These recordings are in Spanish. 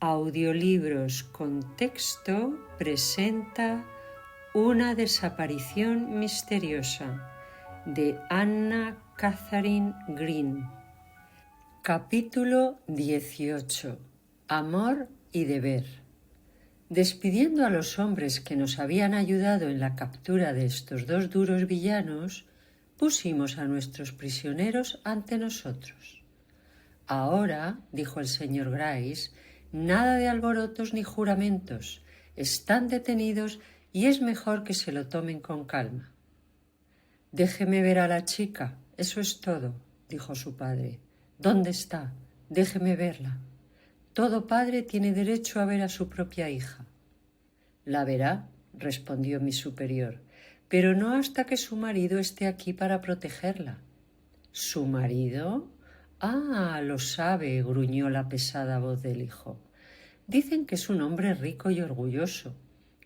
Audiolibros con texto presenta Una desaparición misteriosa de Anna Katharine Green. Capítulo 18. Amor y deber. Despidiendo a los hombres que nos habían ayudado en la captura de estos dos duros villanos, pusimos a nuestros prisioneros ante nosotros. Ahora, dijo el señor Gryce, nada de alborotos ni juramentos. Están detenidos y es mejor que se lo tomen con calma. Déjeme ver a la chica, eso es todo, dijo su padre. ¿Dónde está? Déjeme verla. Todo padre tiene derecho a ver a su propia hija. La verá, respondió mi superior, pero no hasta que su marido esté aquí para protegerla. ¿Su marido? Ah, lo sabe, gruñó la pesada voz del hijo. Dicen que es un hombre rico y orgulloso.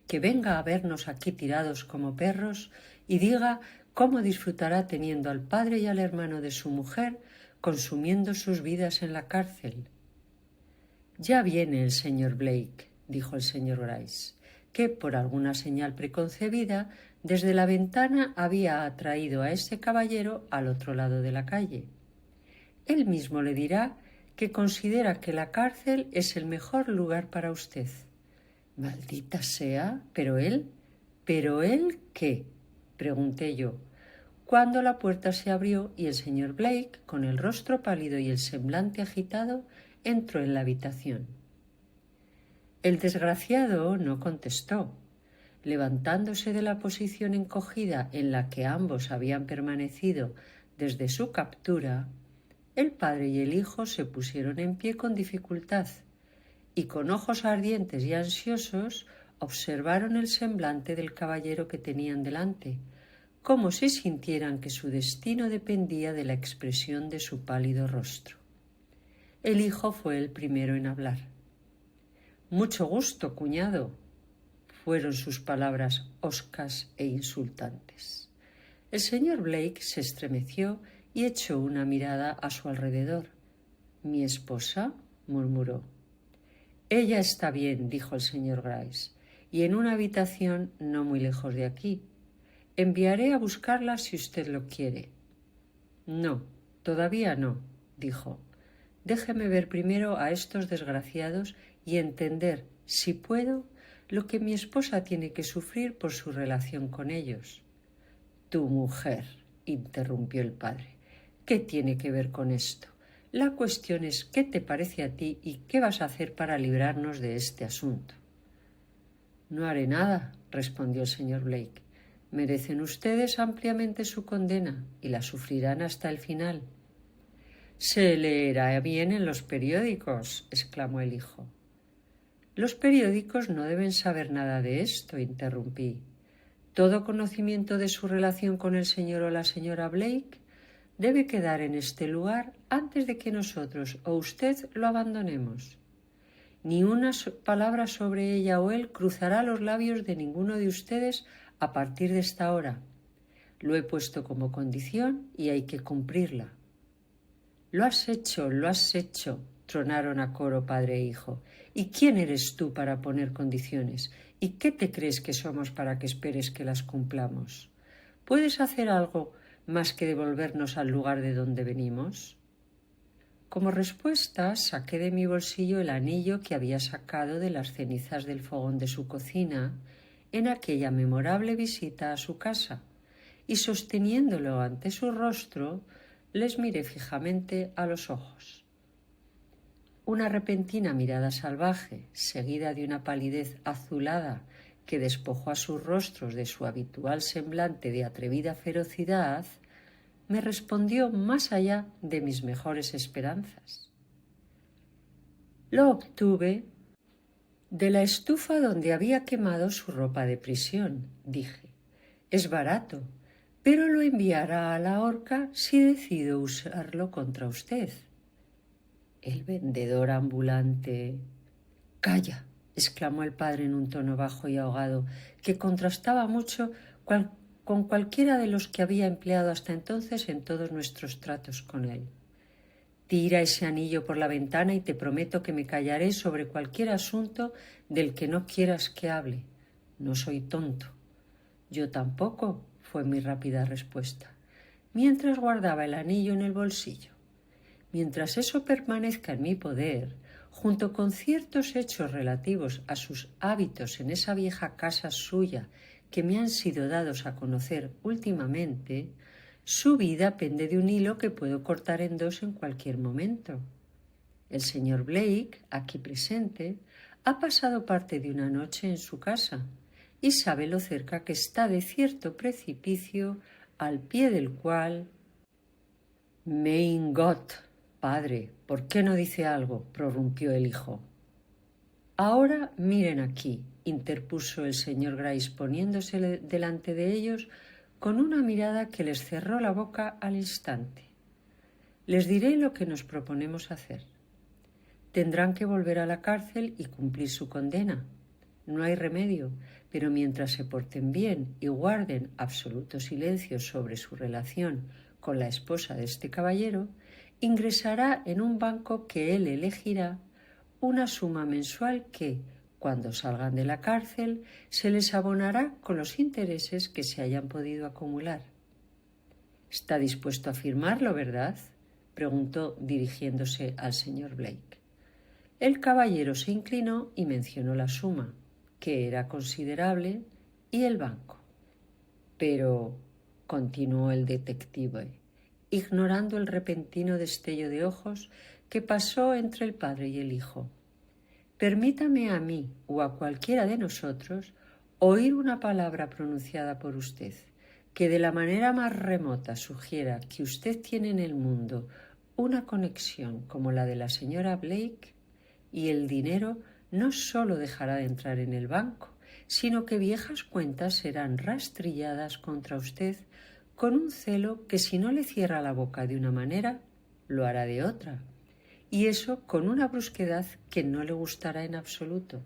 Que venga a vernos aquí tirados como perros y diga cómo disfrutará teniendo al padre y al hermano de su mujer consumiendo sus vidas en la cárcel. Ya viene el señor Blake, dijo el señor Gryce, que, por alguna señal preconcebida, desde la ventana había atraído a ese caballero al otro lado de la calle. Él mismo le dirá que considera que la cárcel es el mejor lugar para usted. Maldita sea, ¿pero él qué? Pregunté yo, cuando la puerta se abrió y el señor Blake, con el rostro pálido y el semblante agitado, entró en la habitación. El desgraciado no contestó. Levantándose de la posición encogida en la que ambos habían permanecido desde su captura, el padre y el hijo se pusieron en pie con dificultad y con ojos ardientes y ansiosos observaron el semblante del caballero que tenían delante, como si sintieran que su destino dependía de la expresión de su pálido rostro. El hijo fue el primero en hablar. «Mucho gusto, cuñado», fueron sus palabras hoscas e insultantes. El señor Blake se estremeció y echó una mirada a su alrededor. «¿Mi esposa?», murmuró. «Ella está bien», dijo el señor Gryce, «y en una habitación no muy lejos de aquí. Enviaré a buscarla si usted lo quiere». «No, todavía no», dijo. «Déjeme ver primero a estos desgraciados y entender, si puedo, lo que mi esposa tiene que sufrir por su relación con ellos». «Tu mujer», interrumpió el padre. «¿Qué tiene que ver con esto? La cuestión es qué te parece a ti y qué vas a hacer para librarnos de este asunto». «No haré nada», respondió el señor Blake. «Merecen ustedes ampliamente su condena y la sufrirán hasta el final». «Se leerá bien en los periódicos», exclamó el hijo. «Los periódicos no deben saber nada de esto», interrumpí. «Todo conocimiento de su relación con el señor o la señora Blake debe quedar en este lugar antes de que nosotros o usted lo abandonemos. Ni una palabra sobre ella o él cruzará los labios de ninguno de ustedes a partir de esta hora. Lo he puesto como condición y hay que cumplirla». Lo has hecho, tronaron a coro padre e hijo. ¿Y quién eres tú para poner condiciones? ¿Y qué te crees que somos para que esperes que las cumplamos? ¿Puedes hacer algo más que devolvernos al lugar de donde venimos? Como respuesta, saqué de mi bolsillo el anillo que había sacado de las cenizas del fogón de su cocina en aquella memorable visita a su casa, y sosteniéndolo ante su rostro, les miré fijamente a los ojos. Una repentina mirada salvaje, seguida de una palidez azulada que despojó a sus rostros de su habitual semblante de atrevida ferocidad, me respondió más allá de mis mejores esperanzas. Lo obtuve de la estufa donde había quemado su ropa de prisión, dije. Es barato, pero lo enviará a la horca si decido usarlo contra usted. El vendedor ambulante. «Calla», exclamó el padre en un tono bajo y ahogado, que contrastaba mucho con cualquiera de los que había empleado hasta entonces en todos nuestros tratos con él. Tira ese anillo por la ventana y te prometo que me callaré sobre cualquier asunto del que no quieras que hable. No soy tonto. Yo tampoco, fue mi rápida respuesta, mientras guardaba el anillo en el bolsillo. Mientras eso permanezca en mi poder, junto con ciertos hechos relativos a sus hábitos en esa vieja casa suya que me han sido dados a conocer últimamente, su vida pende de un hilo que puedo cortar en dos en cualquier momento. El señor Blake, aquí presente, ha pasado parte de una noche en su casa y sabe lo cerca que está de cierto precipicio al pie del cual... Mein Gott, padre, ¿por qué no dice algo?, prorrumpió el hijo. Ahora miren aquí, interpuso el señor Gryce poniéndose delante de ellos con una mirada que les cerró la boca al instante. Les diré lo que nos proponemos hacer. Tendrán que volver a la cárcel y cumplir su condena. No hay remedio, pero mientras se porten bien y guarden absoluto silencio sobre su relación con la esposa de este caballero, ingresará en un banco que él elegirá una suma mensual que, cuando salgan de la cárcel, se les abonará con los intereses que se hayan podido acumular. ¿Está dispuesto a firmarlo, verdad?, preguntó dirigiéndose al señor Blake. El caballero se inclinó y mencionó la suma, que era considerable, y el banco. Pero, continuó el detective, ignorando el repentino destello de ojos que pasó entre el padre y el hijo, permítame a mí o a cualquiera de nosotros oír una palabra pronunciada por usted que de la manera más remota sugiera que usted tiene en el mundo una conexión como la de la señora Blake, y el dinero no solo dejará de entrar en el banco, sino que viejas cuentas serán rastrilladas contra usted con un celo que, si no le cierra la boca de una manera, lo hará de otra, y eso con una brusquedad que no le gustará en absoluto.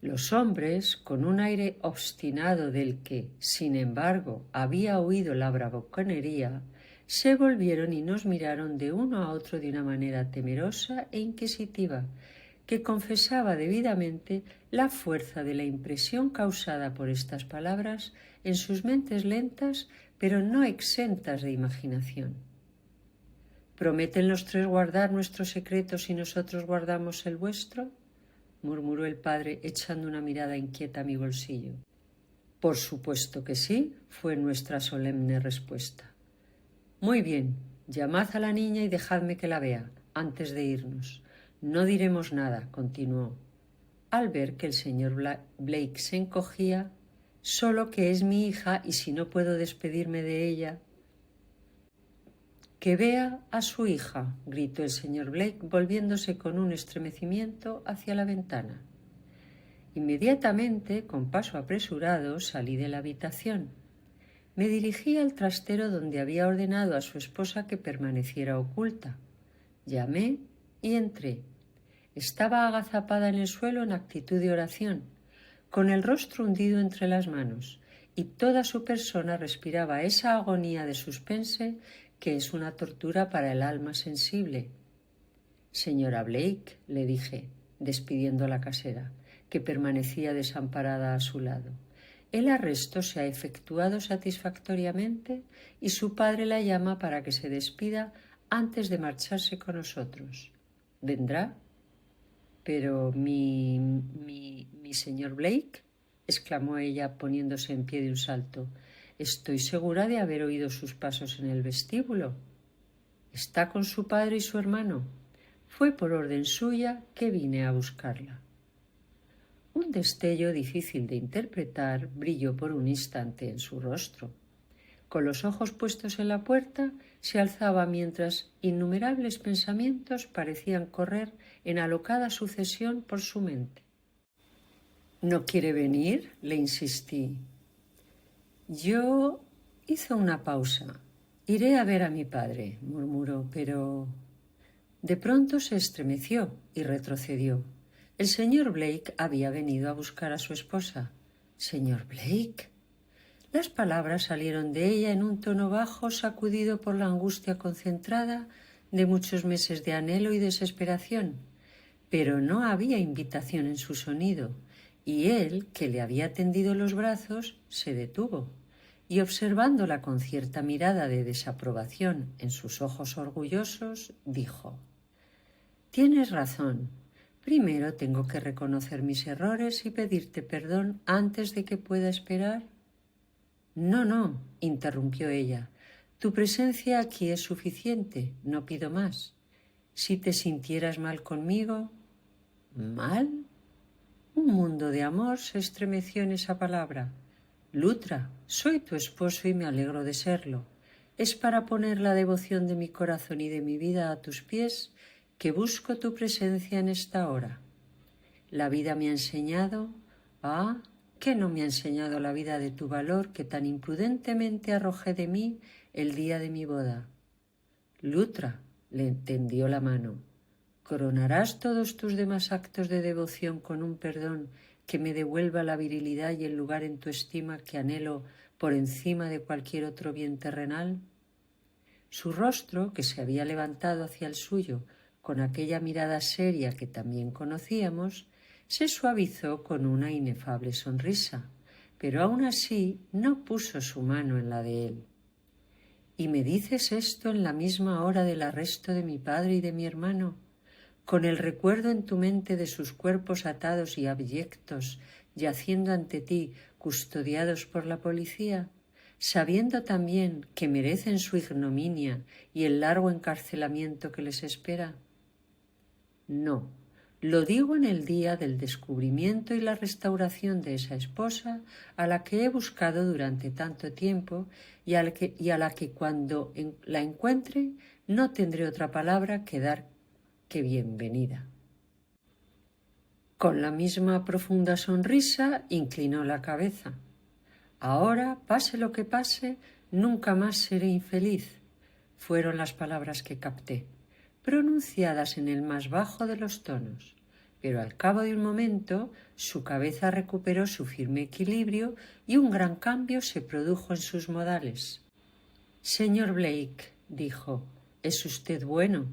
Los hombres, con un aire obstinado del que, sin embargo, había oído la bravuconería, se volvieron y nos miraron de uno a otro de una manera temerosa e inquisitiva, que confesaba debidamente la fuerza de la impresión causada por estas palabras en sus mentes lentas, pero no exentas de imaginación. ¿Prometen los tres guardar nuestro secreto si nosotros guardamos el vuestro?, murmuró el padre, echando una mirada inquieta a mi bolsillo. Por supuesto que sí, fue nuestra solemne respuesta. Muy bien, llamad a la niña y dejadme que la vea, antes de irnos. No diremos nada, continuó. Al ver que el señor Blake se encogía, solo que es mi hija y si no puedo despedirme de ella... Que vea a su hija, gritó el señor Blake, volviéndose con un estremecimiento hacia la ventana. Inmediatamente, con paso apresurado, salí de la habitación. Me dirigí al trastero donde había ordenado a su esposa que permaneciera oculta. Llamé y entré. Estaba agazapada en el suelo en actitud de oración, con el rostro hundido entre las manos, y toda su persona respiraba esa agonía de suspense que es una tortura para el alma sensible. Señora Blake, le dije, despidiendo a la casera, que permanecía desamparada a su lado, el arresto se ha efectuado satisfactoriamente y su padre la llama para que se despida antes de marcharse con nosotros. ¿Vendrá? Pero mi señor Blake, exclamó ella poniéndose en pie de un salto. Estoy segura de haber oído sus pasos en el vestíbulo. ¿Está con su padre y su hermano? Fue por orden suya que vine a buscarla. Un destello difícil de interpretar brilló por un instante en su rostro. Con los ojos puestos en la puerta, se alzaba mientras innumerables pensamientos parecían correr en alocada sucesión por su mente. ¿No quiere venir?, le insistí. Yo... Hizo una pausa. Iré a ver a mi padre, murmuró, pero... De pronto se estremeció y retrocedió. El señor Blake había venido a buscar a su esposa. ¿Señor Blake? Las palabras salieron de ella en un tono bajo, sacudido por la angustia concentrada de muchos meses de anhelo y desesperación, pero no había invitación en su sonido, y él, que le había tendido los brazos, se detuvo, y observándola con cierta mirada de desaprobación en sus ojos orgullosos, dijo: «Tienes razón. Primero tengo que reconocer mis errores y pedirte perdón antes de que pueda esperar». «No, no», interrumpió ella, «tu presencia aquí es suficiente, no pido más. Si te sintieras mal conmigo». «¿Mal?». Un mundo de amor se estremeció en esa palabra. «Lutra, soy tu esposo y me alegro de serlo. Es para poner la devoción de mi corazón y de mi vida a tus pies que busco tu presencia en esta hora. La vida me ha enseñado, ¿qué no me ha enseñado la vida de tu valor que tan imprudentemente arrojé de mí el día de mi boda?» «Lutra», le tendió la mano, «coronarás todos tus demás actos de devoción con un perdón que me devuelva la virilidad y el lugar en tu estima que anhelo por encima de cualquier otro bien terrenal». Su rostro, que se había levantado hacia el suyo con aquella mirada seria que también conocíamos, se suavizó con una inefable sonrisa, pero aún así no puso su mano en la de él. «¿Y me dices esto en la misma hora del arresto de mi padre y de mi hermano, con el recuerdo en tu mente de sus cuerpos atados y abyectos yaciendo ante ti, custodiados por la policía, sabiendo también que merecen su ignominia y el largo encarcelamiento que les espera?» «No, lo digo en el día del descubrimiento y la restauración de esa esposa a la que he buscado durante tanto tiempo y a la que cuando la encuentre no tendré otra palabra que dar que bienvenida». Con la misma profunda sonrisa inclinó la cabeza. «Ahora, pase lo que pase, nunca más seré infeliz», fueron las palabras que capté, pronunciadas en el más bajo de los tonos, pero al cabo de un momento su cabeza recuperó su firme equilibrio y un gran cambio se produjo en sus modales. «Señor Blake», dijo, «es usted bueno.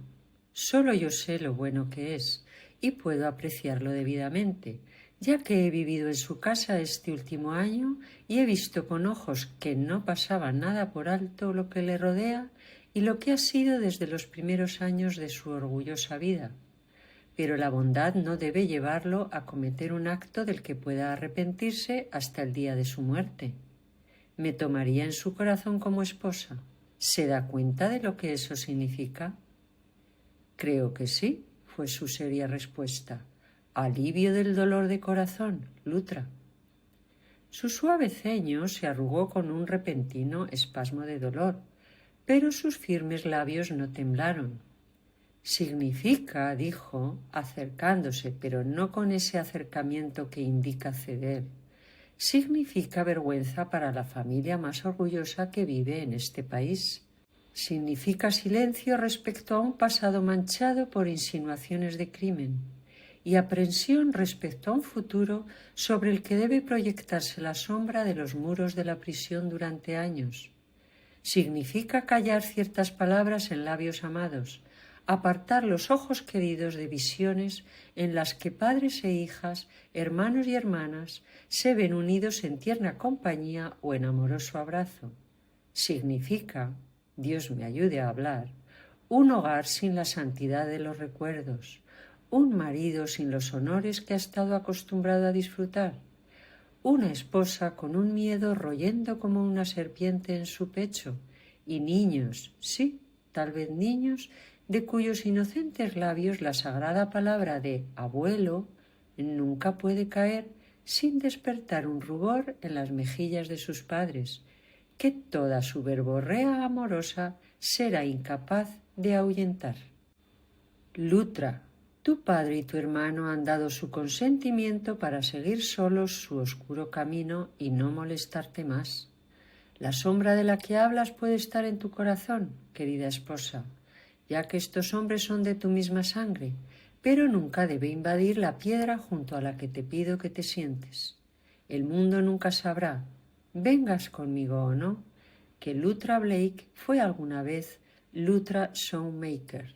Solo yo sé lo bueno que es y puedo apreciarlo debidamente, ya que he vivido en su casa este último año y he visto con ojos que no pasaba nada por alto lo que le rodea y lo que ha sido desde los primeros años de su orgullosa vida. Pero la bondad no debe llevarlo a cometer un acto del que pueda arrepentirse hasta el día de su muerte. ¿Me tomaría en su corazón como esposa? ¿Se da cuenta de lo que eso significa?» «Creo que sí», fue su seria respuesta. «Alivio del dolor de corazón, Lutra». Su suave ceño se arrugó con un repentino espasmo de dolor, pero sus firmes labios no temblaron. «Significa», dijo, acercándose, pero no con ese acercamiento que indica ceder, «significa vergüenza para la familia más orgullosa que vive en este país. Significa silencio respecto a un pasado manchado por insinuaciones de crimen y aprensión respecto a un futuro sobre el que debe proyectarse la sombra de los muros de la prisión durante años. Significa callar ciertas palabras en labios amados, apartar los ojos queridos de visiones en las que padres e hijas, hermanos y hermanas se ven unidos en tierna compañía o en amoroso abrazo. Significa, Dios me ayude a hablar, un hogar sin la santidad de los recuerdos, un marido sin los honores que ha estado acostumbrado a disfrutar, una esposa con un miedo royendo como una serpiente en su pecho, y niños, sí, tal vez niños, de cuyos inocentes labios la sagrada palabra de abuelo nunca puede caer sin despertar un rubor en las mejillas de sus padres, que toda su verborrea amorosa será incapaz de ahuyentar. Lutra, tu padre y tu hermano han dado su consentimiento para seguir solos su oscuro camino y no molestarte más. La sombra de la que hablas puede estar en tu corazón, querida esposa, ya que estos hombres son de tu misma sangre, pero nunca debe invadir la piedra junto a la que te pido que te sientes. El mundo nunca sabrá, vengas conmigo o no, que Lutra Blake fue alguna vez Lutra Shoemaker.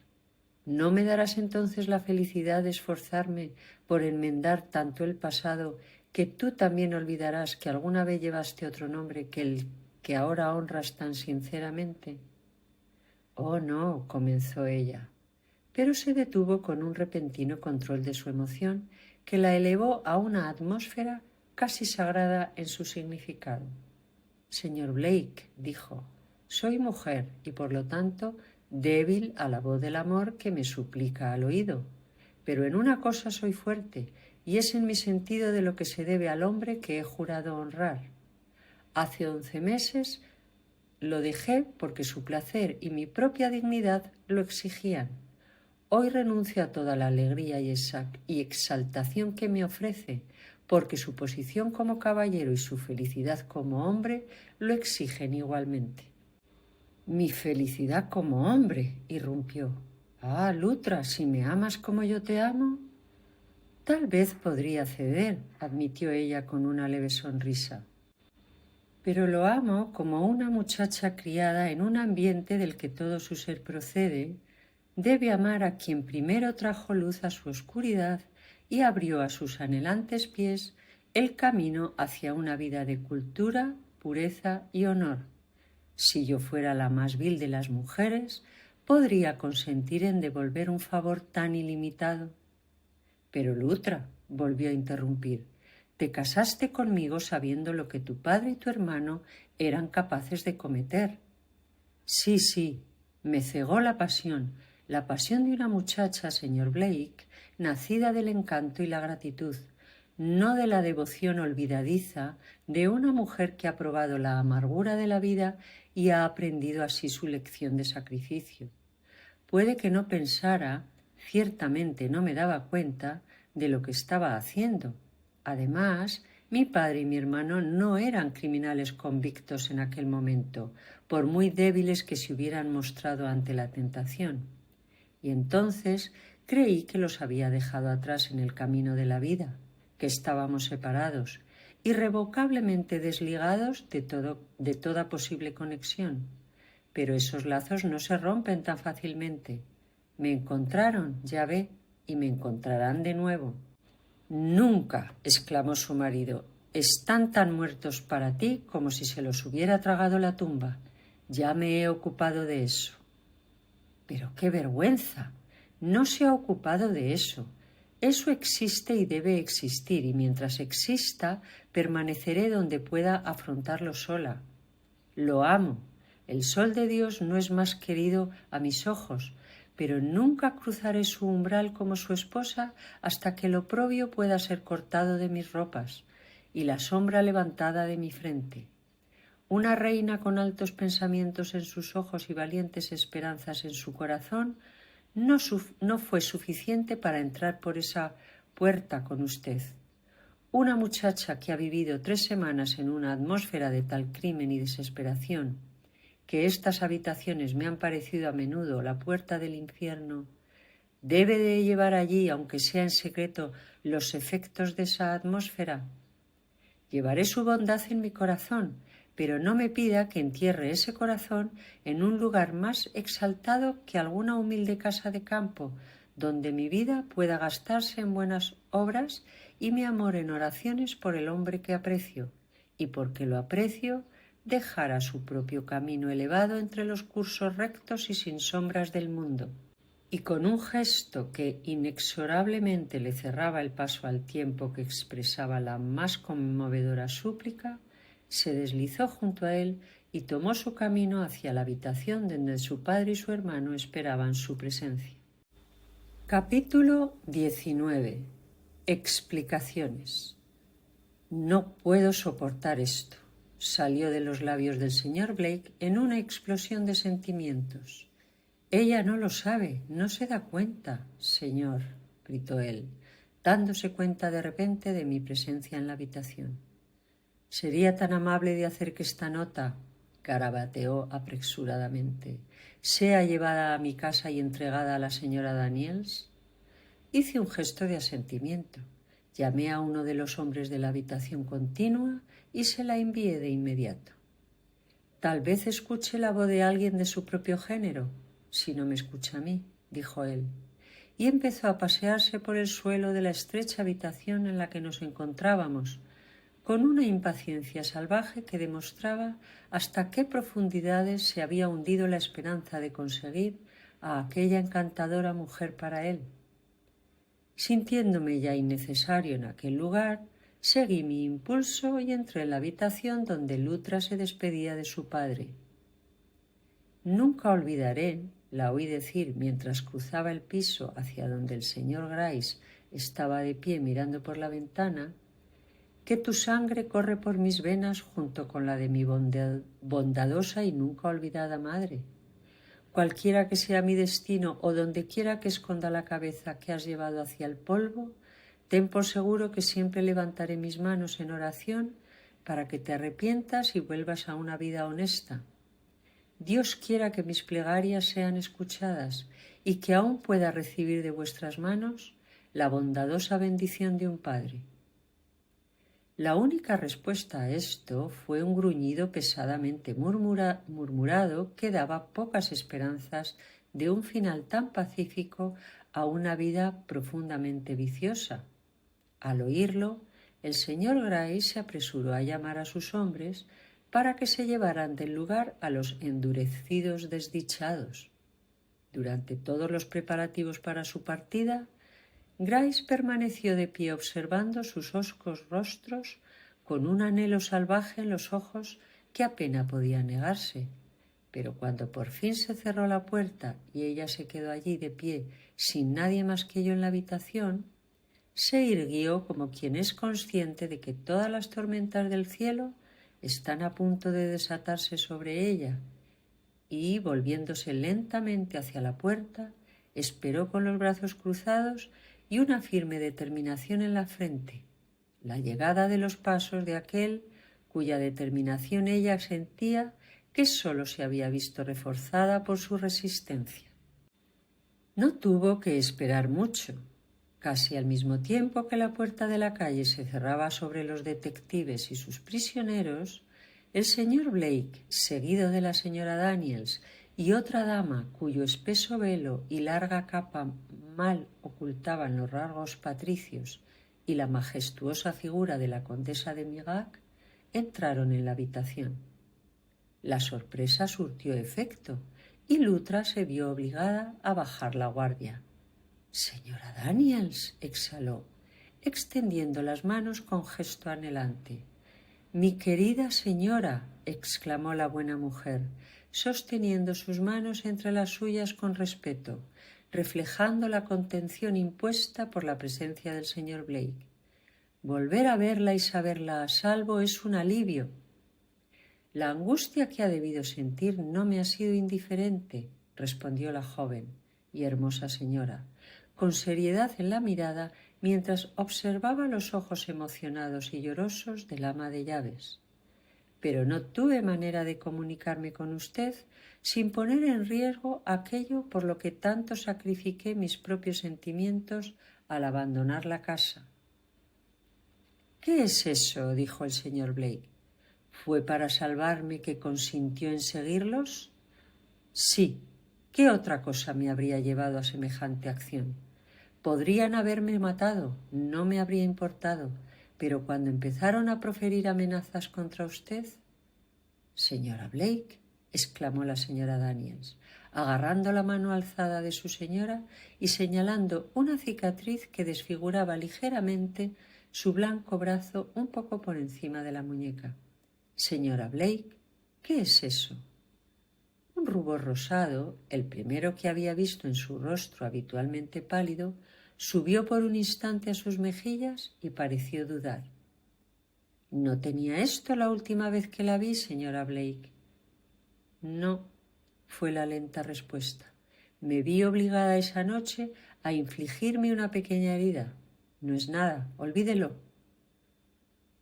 ¿No me darás entonces la felicidad de esforzarme por enmendar tanto el pasado que tú también olvidarás que alguna vez llevaste otro nombre que el que ahora honras tan sinceramente? Oh, no, comenzó ella, pero se detuvo con un repentino control de su emoción que la elevó a una atmósfera casi sagrada en su significado. Señor Blake, dijo, soy mujer y por lo tanto débil a la voz del amor que me suplica al oído. Pero en una cosa soy fuerte, y es en mi sentido de lo que se debe al hombre que he jurado honrar. Hace 11 meses lo dejé porque su placer y mi propia dignidad lo exigían. Hoy renuncio a toda la alegría y exaltación que me ofrece, porque su posición como caballero y su felicidad como hombre lo exigen igualmente. Mi felicidad como hombre, irrumpió. Ah, Lutra, si me amas como yo te amo. Tal vez podría ceder, admitió ella con una leve sonrisa. Pero lo amo como una muchacha criada en un ambiente del que todo su ser procede. Debe amar a quien primero trajo luz a su oscuridad y abrió a sus anhelantes pies el camino hacia una vida de cultura, pureza y honor. Si yo fuera la más vil de las mujeres, podría consentir en devolver un favor tan ilimitado. Pero Lutra, volvió a interrumpir, te casaste conmigo sabiendo lo que tu padre y tu hermano eran capaces de cometer. Sí, me cegó la pasión de una muchacha, señor Blake, nacida del encanto y la gratitud, no de la devoción olvidadiza de una mujer que ha probado la amargura de la vida y ha aprendido así su lección de sacrificio. Puede que no pensara, ciertamente no me daba cuenta de lo que estaba haciendo. Además, mi padre y mi hermano no eran criminales convictos en aquel momento, por muy débiles que se hubieran mostrado ante la tentación. Y entonces creí que los había dejado atrás en el camino de la vida, que estábamos separados, irrevocablemente desligados de toda posible conexión. Pero esos lazos no se rompen tan fácilmente. Me encontraron, ya ve, y me encontrarán de nuevo. Nunca, exclamó su marido, están tan muertos para ti como si se los hubiera tragado la tumba. Ya me he ocupado de eso. Pero qué vergüenza. No se ha ocupado de eso. Eso existe y debe existir, y mientras exista, permaneceré donde pueda afrontarlo sola. Lo amo. El sol de Dios no es más querido a mis ojos, pero nunca cruzaré su umbral como su esposa hasta que el oprobio pueda ser cortado de mis ropas y la sombra levantada de mi frente. Una reina con altos pensamientos en sus ojos y valientes esperanzas en su corazón no fue suficiente para entrar por esa puerta con usted. Una muchacha que ha vivido 3 semanas en una atmósfera de tal crimen y desesperación que estas habitaciones me han parecido a menudo la puerta del infierno, debe de llevar allí, aunque sea en secreto, los efectos de esa atmósfera. Llevaré su bondad en mi corazón, pero no me pida que entierre ese corazón en un lugar más exaltado que alguna humilde casa de campo, donde mi vida pueda gastarse en buenas obras y mi amor en oraciones por el hombre que aprecio, y porque lo aprecio, dejar a su propio camino elevado entre los cursos rectos y sin sombras del mundo. Y con un gesto que inexorablemente le cerraba el paso al tiempo que expresaba la más conmovedora súplica, se deslizó junto a él y tomó su camino hacia la habitación donde su padre y su hermano esperaban su presencia. Capítulo 19. Explicaciones. No puedo soportar esto, salió de los labios del señor Blake en una explosión de sentimientos. Ella no lo sabe, no se da cuenta, señor, gritó él, dándose cuenta de repente de mi presencia en la habitación. ¿Sería tan amable de hacer que esta nota, garabateó apresuradamente, sea llevada a mi casa y entregada a la señora Daniels? Hice un gesto de asentimiento. Llamé a uno de los hombres de la habitación continua y se la envié de inmediato. Tal vez escuche la voz de alguien de su propio género, si no me escucha a mí, dijo él, y empezó a pasearse por el suelo de la estrecha habitación en la que nos encontrábamos, con una impaciencia salvaje que demostraba hasta qué profundidades se había hundido la esperanza de conseguir a aquella encantadora mujer para él. Sintiéndome ya innecesario en aquel lugar, seguí mi impulso y entré en la habitación donde Lutra se despedía de su padre. Nunca olvidaré, la oí decir mientras cruzaba el piso hacia donde el señor Grais estaba de pie mirando por la ventana, que tu sangre corre por mis venas junto con la de mi bondadosa y nunca olvidada madre. Cualquiera que sea mi destino o donde quiera que esconda la cabeza que has llevado hacia el polvo, ten por seguro que siempre levantaré mis manos en oración para que te arrepientas y vuelvas a una vida honesta. Dios quiera que mis plegarias sean escuchadas y que aún pueda recibir de vuestras manos la bondadosa bendición de un padre. La única respuesta a esto fue un gruñido pesadamente murmurado que daba pocas esperanzas de un final tan pacífico a una vida profundamente viciosa. Al oírlo, el señor Gray se apresuró a llamar a sus hombres para que se llevaran del lugar a los endurecidos desdichados. Durante todos los preparativos para su partida, Grais permaneció de pie observando sus hoscos rostros con un anhelo salvaje en los ojos que apenas podía negarse. Pero cuando por fin se cerró la puerta y ella se quedó allí de pie sin nadie más que yo en la habitación, se irguió como quien es consciente de que todas las tormentas del cielo están a punto de desatarse sobre ella y, volviéndose lentamente hacia la puerta, esperó con los brazos cruzados y una firme determinación en la frente, la llegada de los pasos de aquel cuya determinación ella sentía que sólo se había visto reforzada por su resistencia. No tuvo que esperar mucho. Casi al mismo tiempo que la puerta de la calle se cerraba sobre los detectives y sus prisioneros, el señor Blake, seguido de la señora Daniels y otra dama cuyo espeso velo y larga capa mal ocultaban los rasgos patricios y la majestuosa figura de la condesa de Mirac, entraron en la habitación. La sorpresa surtió efecto y Lutra se vio obligada a bajar la guardia. «Señora Daniels», exhaló, extendiendo las manos con gesto anhelante. «Mi querida señora», exclamó la buena mujer, sosteniendo sus manos entre las suyas con respeto, reflejando la contención impuesta por la presencia del señor Blake. «Volver a verla y saberla a salvo es un alivio». «La angustia que ha debido sentir no me ha sido indiferente», respondió la joven y hermosa señora, con seriedad en la mirada mientras observaba los ojos emocionados y llorosos del ama de llaves. «Pero no tuve manera de comunicarme con usted sin poner en riesgo aquello por lo que tanto sacrifiqué mis propios sentimientos al abandonar la casa». «¿Qué es eso?», dijo el señor Blake. «¿Fue para salvarme que consintió en seguirlos?» «Sí. ¿Qué otra cosa me habría llevado a semejante acción? Podrían haberme matado, no me habría importado, pero cuando empezaron a proferir amenazas contra usted...» «Señora Blake», exclamó la señora Daniels, agarrando la mano alzada de su señora y señalando una cicatriz que desfiguraba ligeramente su blanco brazo un poco por encima de la muñeca. «Señora Blake, ¿qué es eso?» Un rubor rosado, el primero que había visto en su rostro habitualmente pálido, subió por un instante a sus mejillas y pareció dudar. «¿No tenía esto la última vez que la vi, señora Blake?» «No», fue la lenta respuesta. «Me vi obligada esa noche a infligirme una pequeña herida. No es nada, olvídelo».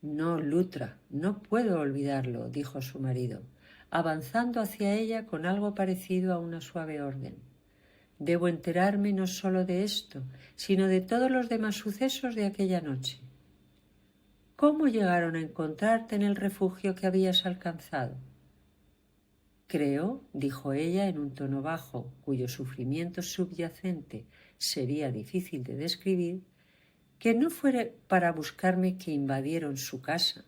«No, Lutra, no puedo olvidarlo», dijo su marido, avanzando hacia ella con algo parecido a una suave orden. «Debo enterarme no solo de esto, sino de todos los demás sucesos de aquella noche. ¿Cómo llegaron a encontrarte en el refugio que habías alcanzado?» Creo, dijo ella en un tono bajo, cuyo sufrimiento subyacente sería difícil de describir, que no fuera para buscarme que invadieron su casa.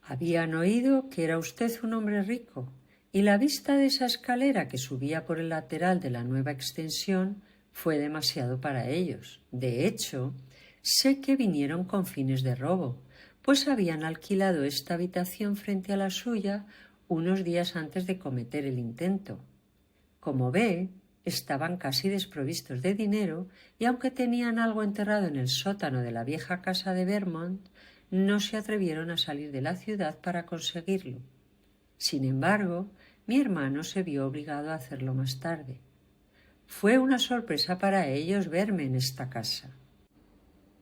Habían oído que era usted un hombre rico, y la vista de esa escalera que subía por el lateral de la nueva extensión fue demasiado para ellos. De hecho, sé que vinieron con fines de robo, pues habían alquilado esta habitación frente a la suya unos días antes de cometer el intento. Como ve, estaban casi desprovistos de dinero y aunque tenían algo enterrado en el sótano de la vieja casa de Vermont, no se atrevieron a salir de la ciudad para conseguirlo. Sin embargo, mi hermano se vio obligado a hacerlo más tarde. Fue una sorpresa para ellos verme en esta casa.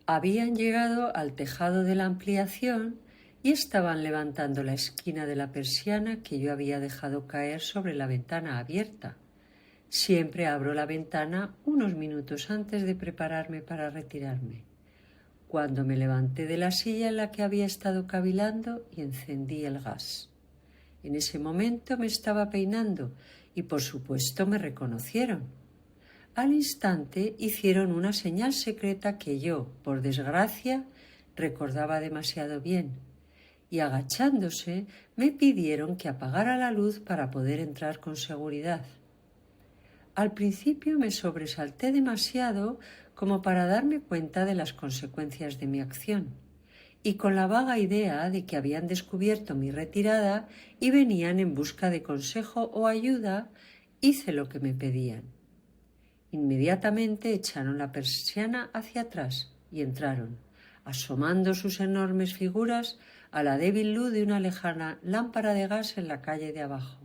Habían llegado al tejado de la ampliación y estaban levantando la esquina de la persiana que yo había dejado caer sobre la ventana abierta. Siempre abro la ventana unos minutos antes de prepararme para retirarme. Cuando me levanté de la silla en la que había estado cavilando y encendí el gas. En ese momento me estaba peinando y por supuesto me reconocieron. Al instante hicieron una señal secreta que yo, por desgracia, recordaba demasiado bien, y agachándose me pidieron que apagara la luz para poder entrar con seguridad. Al principio me sobresalté demasiado como para darme cuenta de las consecuencias de mi acción, y con la vaga idea de que habían descubierto mi retirada y venían en busca de consejo o ayuda, hice lo que me pedían. Inmediatamente echaron la persiana hacia atrás y entraron, asomando sus enormes figuras a la débil luz de una lejana lámpara de gas en la calle de abajo.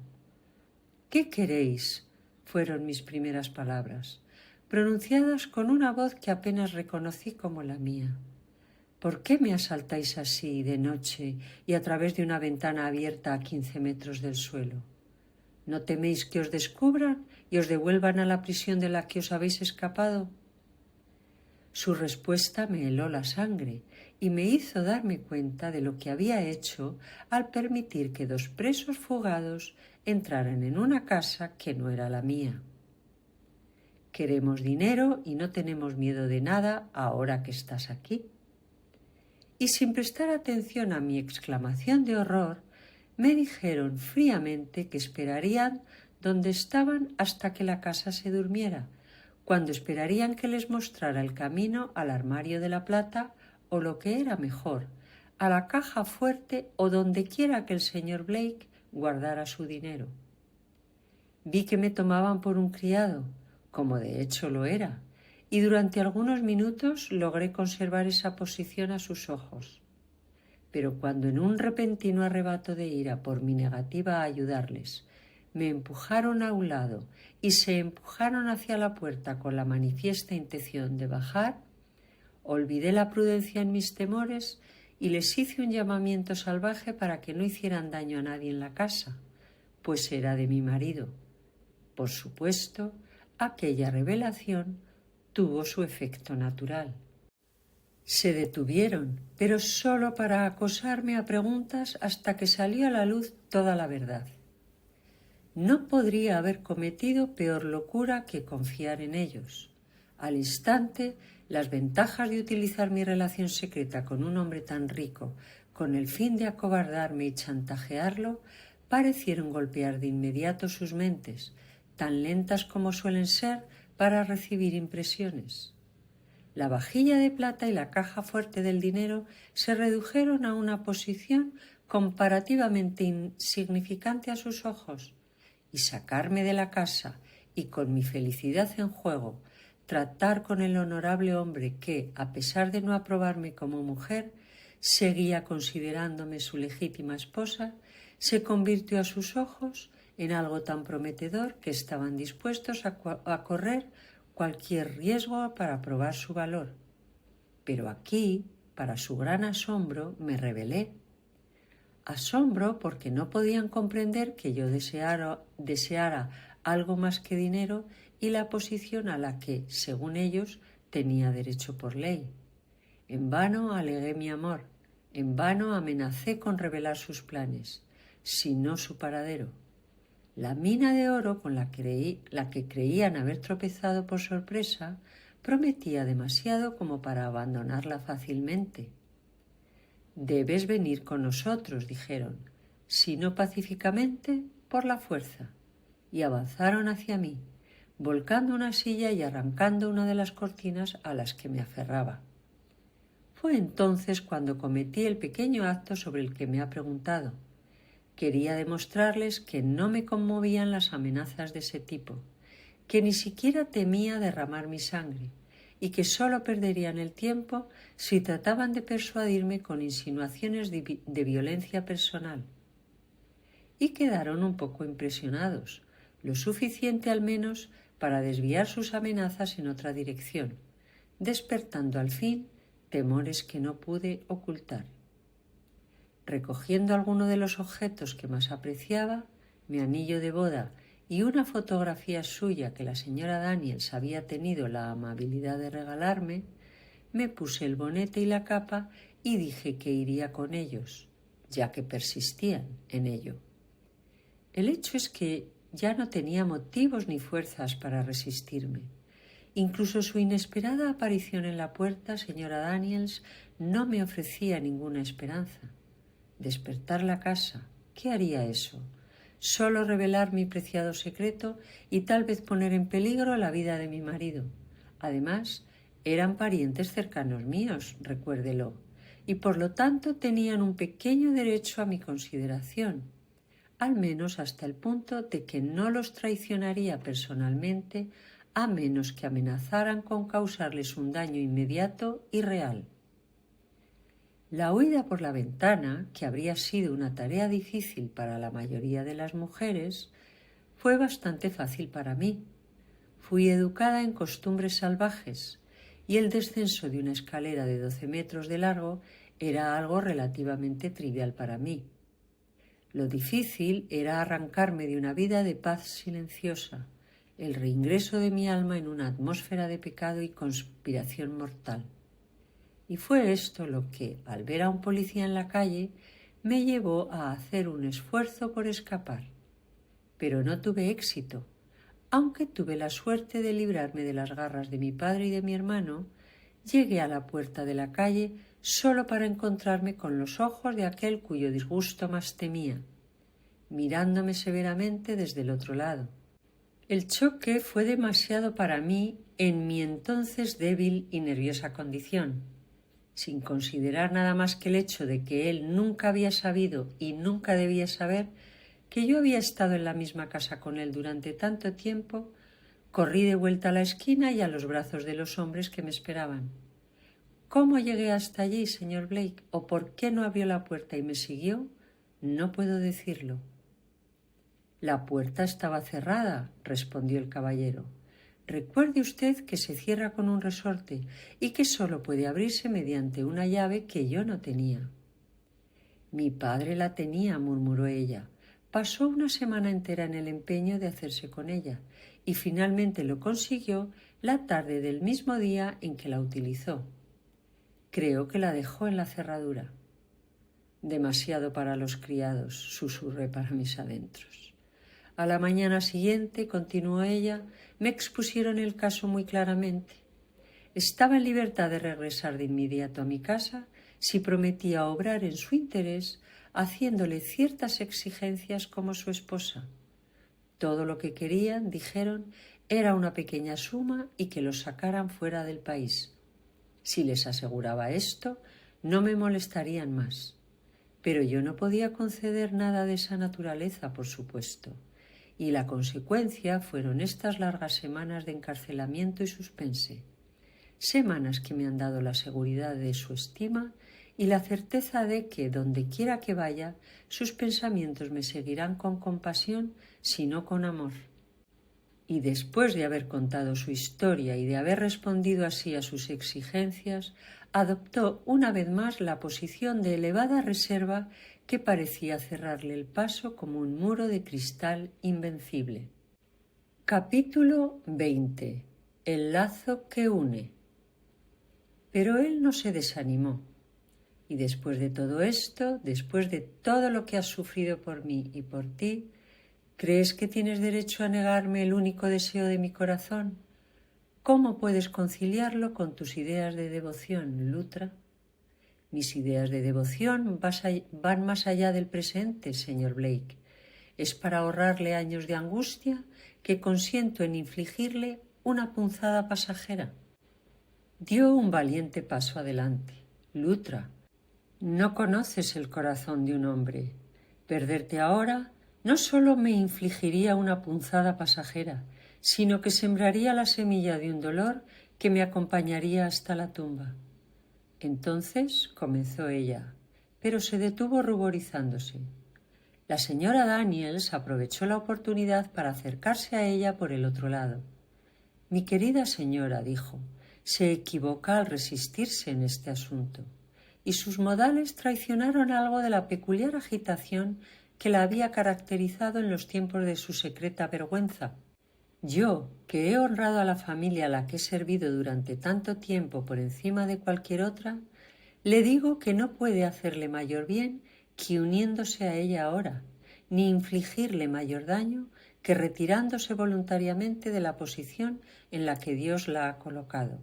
«¿Qué queréis?», fueron mis primeras palabras, pronunciadas con una voz que apenas reconocí como la mía. «¿Por qué me asaltáis así, de noche, y a través de una ventana abierta a 15 metros del suelo? ¿No teméis que os descubran y os devuelvan a la prisión de la que os habéis escapado?» Su respuesta me heló la sangre y me hizo darme cuenta de lo que había hecho al permitir que 2 presos fugados entraran en una casa que no era la mía. «Queremos dinero y no tenemos miedo de nada ahora que estás aquí». Y sin prestar atención a mi exclamación de horror, me dijeron fríamente que esperarían donde estaban hasta que la casa se durmiera, cuando esperarían que les mostrara el camino al armario de la plata o, lo que era mejor, a la caja fuerte o donde quiera que el señor Blake guardara su dinero. Vi que me tomaban por un criado, como de hecho lo era, y durante algunos minutos logré conservar esa posición a sus ojos. Pero cuando en un repentino arrebato de ira por mi negativa a ayudarles, me empujaron a un lado y se empujaron hacia la puerta con la manifiesta intención de bajar, olvidé la prudencia en mis temores y les hice un llamamiento salvaje para que no hicieran daño a nadie en la casa, pues era de mi marido. Por supuesto, aquella revelación tuvo su efecto natural. Se detuvieron, pero solo para acosarme a preguntas hasta que salió a la luz toda la verdad. No podría haber cometido peor locura que confiar en ellos. Al instante, las ventajas de utilizar mi relación secreta con un hombre tan rico con el fin de acobardarme y chantajearlo parecieron golpear de inmediato sus mentes, tan lentas como suelen ser para recibir impresiones. La vajilla de plata y la caja fuerte del dinero se redujeron a una posición comparativamente insignificante a sus ojos, y sacarme de la casa y con mi felicidad en juego tratar con el honorable hombre que, a pesar de no aprobarme como mujer, seguía considerándome su legítima esposa, se convirtió a sus ojos en algo tan prometedor que estaban dispuestos a correr cualquier riesgo para probar su valor. Pero aquí, para su gran asombro, me rebelé. Asombro porque no podían comprender que yo deseara algo más que dinero y la posición a la que, según ellos, tenía derecho por ley. En vano alegué mi amor, en vano amenacé con revelar sus planes, si no su paradero. La mina de oro con la que creían haber tropezado por sorpresa prometía demasiado como para abandonarla fácilmente. «Debes venir con nosotros», dijeron, si no pacíficamente, por la fuerza, y avanzaron hacia mí, volcando una silla y arrancando una de las cortinas a las que me aferraba. Fue entonces cuando cometí el pequeño acto sobre el que me ha preguntado. Quería demostrarles que no me conmovían las amenazas de ese tipo, que ni siquiera temía derramar mi sangre y que solo perderían el tiempo si trataban de persuadirme con insinuaciones de violencia personal. Y quedaron un poco impresionados, lo suficiente al menos para desviar sus amenazas en otra dirección, despertando al fin temores que no pude ocultar. Recogiendo alguno de los objetos que más apreciaba, mi anillo de boda y una fotografía suya que la señora Daniels había tenido la amabilidad de regalarme, me puse el bonete y la capa y dije que iría con ellos, ya que persistían en ello. El hecho es que ya no tenía motivos ni fuerzas para resistirme. Incluso su inesperada aparición en la puerta, señora Daniels, no me ofrecía ninguna esperanza. Despertar la casa, ¿qué haría eso? Solo revelar mi preciado secreto y tal vez poner en peligro la vida de mi marido. Además, eran parientes cercanos míos, recuérdelo, y por lo tanto tenían un pequeño derecho a mi consideración, al menos hasta el punto de que no los traicionaría personalmente a menos que amenazaran con causarles un daño inmediato y real. La huida por la ventana, que habría sido una tarea difícil para la mayoría de las mujeres, fue bastante fácil para mí. Fui educada en costumbres salvajes y el descenso de una escalera de 12 metros de largo era algo relativamente trivial para mí. Lo difícil era arrancarme de una vida de paz silenciosa, el reingreso de mi alma en una atmósfera de pecado y conspiración mortal. Y fue esto lo que, al ver a un policía en la calle, me llevó a hacer un esfuerzo por escapar. Pero no tuve éxito. Aunque tuve la suerte de librarme de las garras de mi padre y de mi hermano, llegué a la puerta de la calle solo para encontrarme con los ojos de aquel cuyo disgusto más temía, mirándome severamente desde el otro lado. El choque fue demasiado para mí en mi entonces débil y nerviosa condición. Sin considerar nada más que el hecho de que él nunca había sabido y nunca debía saber que yo había estado en la misma casa con él durante tanto tiempo, corrí de vuelta a la esquina y a los brazos de los hombres que me esperaban. ¿Cómo llegué hasta allí, señor Blake? ¿O por qué no abrió la puerta y me siguió? No puedo decirlo. La puerta estaba cerrada, respondió el caballero. Recuerde usted que se cierra con un resorte y que solo puede abrirse mediante una llave que yo no tenía. Mi padre la tenía, murmuró ella. Pasó una semana entera en el empeño de hacerse con ella y finalmente lo consiguió la tarde del mismo día en que la utilizó. Creo que la dejó en la cerradura. Demasiado para los criados, susurré para mis adentros. A la mañana siguiente, continuó ella, me expusieron el caso muy claramente. Estaba en libertad de regresar de inmediato a mi casa si prometía obrar en su interés, haciéndole ciertas exigencias como su esposa. Todo lo que querían, dijeron, era una pequeña suma y que los sacaran fuera del país. Si les aseguraba esto, no me molestarían más. Pero yo no podía conceder nada de esa naturaleza, por supuesto, y la consecuencia fueron estas largas semanas de encarcelamiento y suspense, semanas que me han dado la seguridad de su estima y la certeza de que, donde quiera que vaya, sus pensamientos me seguirán con compasión, si no con amor. Y después de haber contado su historia y de haber respondido así a sus exigencias, adoptó una vez más la posición de elevada reserva que parecía cerrarle el paso como un muro de cristal invencible. Capítulo 20. El lazo que une. Pero él no se desanimó. Y después de todo esto, después de todo lo que has sufrido por mí y por ti, ¿Crees que tienes derecho a negarme el único deseo de mi corazón? ¿Cómo puedes conciliarlo con tus ideas de devoción, Lutra? Mis ideas de devoción van más allá del presente, señor Blake. Es para ahorrarle años de angustia que consiento en infligirle una punzada pasajera. Dio un valiente paso adelante. Lutra, no conoces el corazón de un hombre. Perderte ahora no solo me infligiría una punzada pasajera, sino que sembraría la semilla de un dolor que me acompañaría hasta la tumba. Entonces comenzó ella, pero se detuvo ruborizándose. La señora Daniels aprovechó la oportunidad para acercarse a ella por el otro lado. Mi querida señora, dijo, se equivoca al resistirse en este asunto, y sus modales traicionaron algo de la peculiar agitación que la había caracterizado en los tiempos de su secreta vergüenza. Yo, que he honrado a la familia a la que he servido durante tanto tiempo por encima de cualquier otra, le digo que no puede hacerle mayor bien que uniéndose a ella ahora, ni infligirle mayor daño que retirándose voluntariamente de la posición en la que Dios la ha colocado.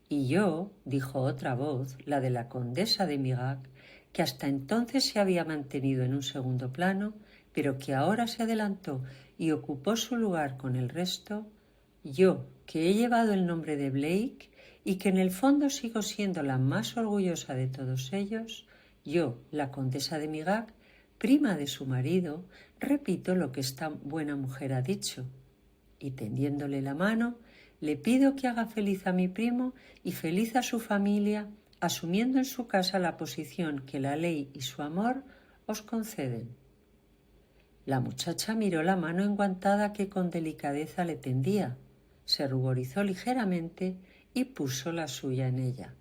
Y yo, dijo otra voz, la de la condesa de Mirac, que hasta entonces se había mantenido en un segundo plano, pero que ahora se adelantó y ocupó su lugar con el resto, yo, que he llevado el nombre de Blake y que en el fondo sigo siendo la más orgullosa de todos ellos, yo, la condesa de Mirac, prima de su marido, repito lo que esta buena mujer ha dicho. Y tendiéndole la mano, le pido que haga feliz a mi primo y feliz a su familia, asumiendo en su casa la posición que la ley y su amor os conceden. La muchacha miró la mano enguantada que con delicadeza le tendía, se ruborizó ligeramente y puso la suya en ella.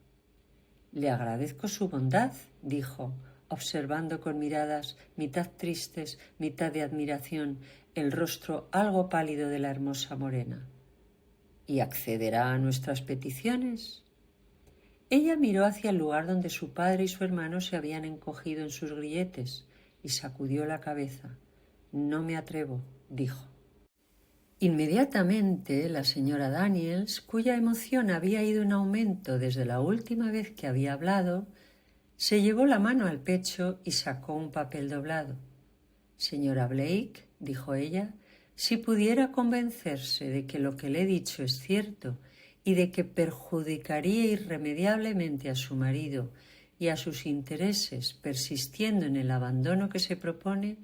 Le agradezco su bondad, dijo, observando con miradas mitad tristes, mitad de admiración, el rostro algo pálido de la hermosa morena. ¿Y accederá a nuestras peticiones? Ella miró hacia el lugar donde su padre y su hermano se habían encogido en sus grilletes y sacudió la cabeza. No me atrevo, dijo. Inmediatamente la señora Daniels, cuya emoción había ido en aumento desde la última vez que había hablado, se llevó la mano al pecho y sacó un papel doblado. Señora Blake, dijo ella, si pudiera convencerse de que lo que le he dicho es cierto y de que perjudicaría irremediablemente a su marido y a sus intereses persistiendo en el abandono que se propone,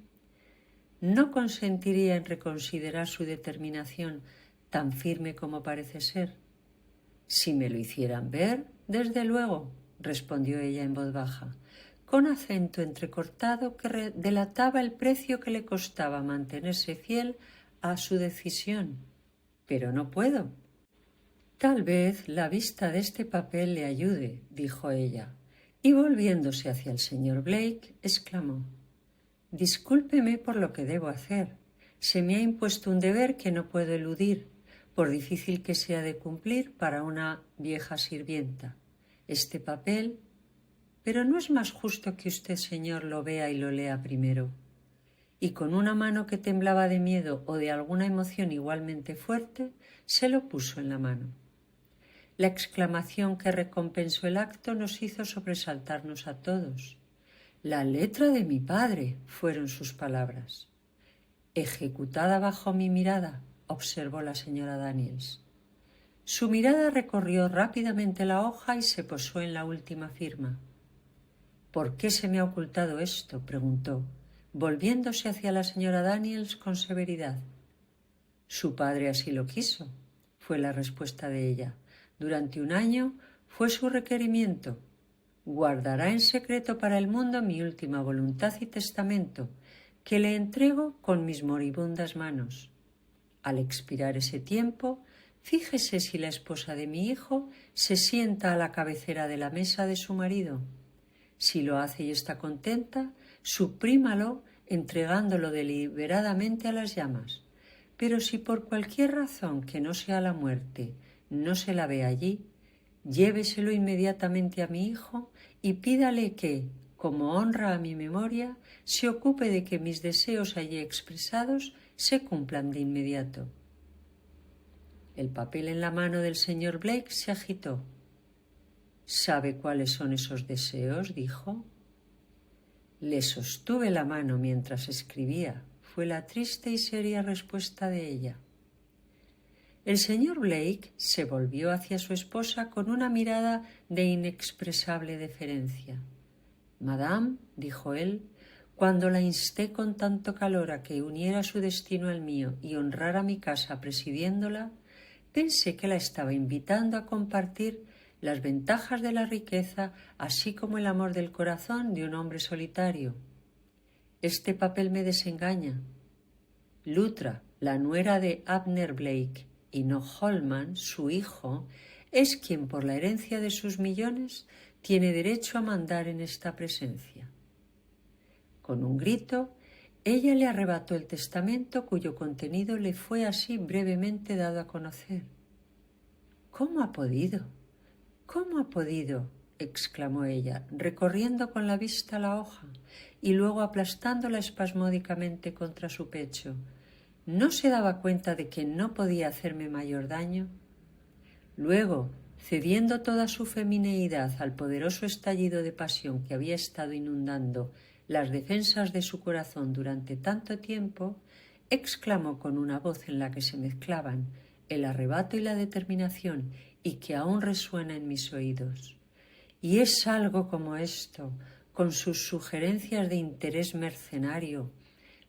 ¿no consentiría en reconsiderar su determinación tan firme como parece ser? Si me lo hicieran ver, desde luego, respondió ella en voz baja, con acento entrecortado que delataba el precio que le costaba mantenerse fiel a su decisión. Pero no puedo. Tal vez la vista de este papel le ayude, dijo ella, y volviéndose hacia el señor Blake, exclamó, discúlpeme por lo que debo hacer. Se me ha impuesto un deber que no puedo eludir, por difícil que sea de cumplir para una vieja sirvienta. Este papel... Pero no es más justo que usted, señor, lo vea y lo lea primero. Y con una mano que temblaba de miedo o de alguna emoción igualmente fuerte, se lo puso en la mano. La exclamación que recompensó el acto nos hizo sobresaltarnos a todos. La letra de mi padre, fueron sus palabras. Ejecutada bajo mi mirada, observó la señora Daniels. Su mirada recorrió rápidamente la hoja y se posó en la última firma. ¿Por qué se me ha ocultado esto?, preguntó, volviéndose hacia la señora Daniels con severidad. Su padre así lo quiso, fue la respuesta de ella. Durante 1 año fue su requerimiento. Guardará en secreto para el mundo mi última voluntad y testamento, que le entrego con mis moribundas manos. Al expirar ese tiempo, fíjese si la esposa de mi hijo se sienta a la cabecera de la mesa de su marido. Si lo hace y está contenta, suprímalo entregándolo deliberadamente a las llamas. Pero si por cualquier razón que no sea la muerte no se la ve allí, lléveselo inmediatamente a mi hijo y pídale que, como honra a mi memoria, se ocupe de que mis deseos allí expresados se cumplan de inmediato. El papel en la mano del señor Blake se agitó. ¿Sabe cuáles son esos deseos?, dijo. Le sostuve la mano mientras escribía, fue la triste y seria respuesta de ella. El señor Blake se volvió hacia su esposa con una mirada de inexpresable deferencia. «Madame», dijo él, «cuando la insté con tanto calor a que uniera su destino al mío y honrara mi casa presidiéndola, pensé que la estaba invitando a compartir las ventajas de la riqueza, así como el amor del corazón de un hombre solitario. Este papel me desengaña. Luttra, la nuera de Abner Blake, y no Holman, su hijo, es quien por la herencia de sus millones tiene derecho a mandar en esta presencia». Con un grito, ella le arrebató el testamento cuyo contenido le fue así brevemente dado a conocer. «¿Cómo ha podido? ¿Cómo ha podido?», exclamó ella, recorriendo con la vista la hoja y luego aplastándola espasmódicamente contra su pecho. ¿No se daba cuenta de que no podía hacerme mayor daño? Luego, cediendo toda su femineidad al poderoso estallido de pasión que había estado inundando las defensas de su corazón durante tanto tiempo, exclamó con una voz en la que se mezclaban el arrebato y la determinación y que aún resuena en mis oídos. «Y es algo como esto, con sus sugerencias de interés mercenario,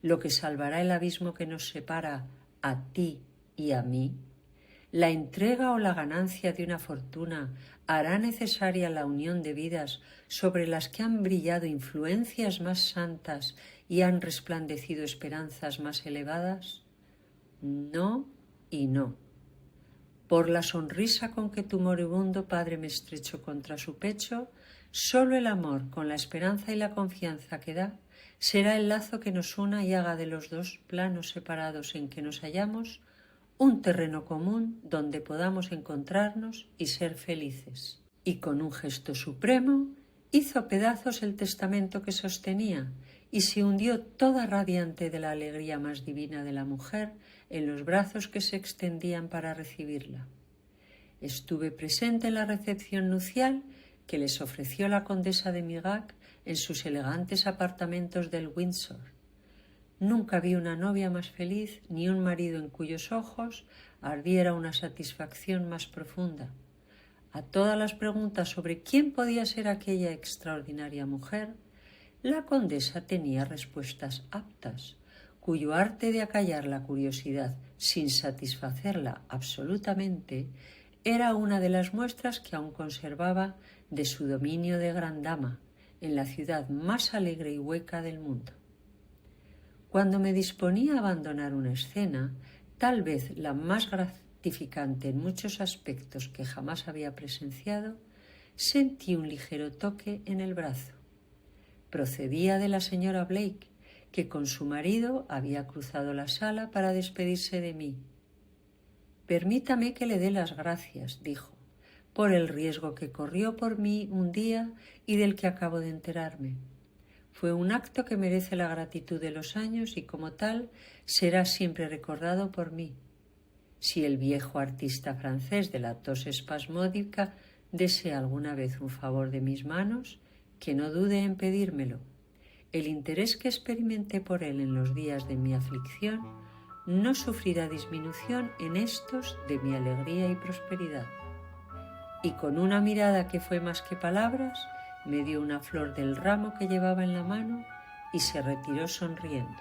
lo que salvará el abismo que nos separa a ti y a mí. La entrega o la ganancia de una fortuna hará necesaria la unión de vidas sobre las que han brillado influencias más santas y han resplandecido esperanzas más elevadas. No y no. Por la sonrisa con que tu moribundo padre me estrechó contra su pecho, solo el amor, con la esperanza y la confianza que da, será el lazo que nos una y haga de los dos planos separados en que nos hallamos un terreno común donde podamos encontrarnos y ser felices». Y con un gesto supremo hizo pedazos el testamento que sostenía y se hundió toda radiante de la alegría más divina de la mujer en los brazos que se extendían para recibirla. Estuve presente en la recepción nupcial que les ofreció la condesa de Mirac en sus elegantes apartamentos del Windsor. Nunca vi una novia más feliz ni un marido en cuyos ojos ardiera una satisfacción más profunda. A todas las preguntas sobre quién podía ser aquella extraordinaria mujer, la condesa tenía respuestas aptas, cuyo arte de acallar la curiosidad sin satisfacerla absolutamente era una de las muestras que aún conservaba de su dominio de gran dama en la ciudad más alegre y hueca del mundo. Cuando me disponía a abandonar una escena, tal vez la más gratificante en muchos aspectos que jamás había presenciado, sentí un ligero toque en el brazo. Procedía de la señora Blake, que con su marido había cruzado la sala para despedirse de mí. «Permítame que le dé las gracias», dijo, «por el riesgo que corrió por mí un día y del que acabo de enterarme. Fue un acto que merece la gratitud de los años y como tal será siempre recordado por mí. Si el viejo artista francés de la tos espasmódica desea alguna vez un favor de mis manos, que no dude en pedírmelo. El interés que experimenté por él en los días de mi aflicción no sufrirá disminución en estos de mi alegría y prosperidad». Y con una mirada que fue más que palabras, me dio una flor del ramo que llevaba en la mano y se retiró sonriendo.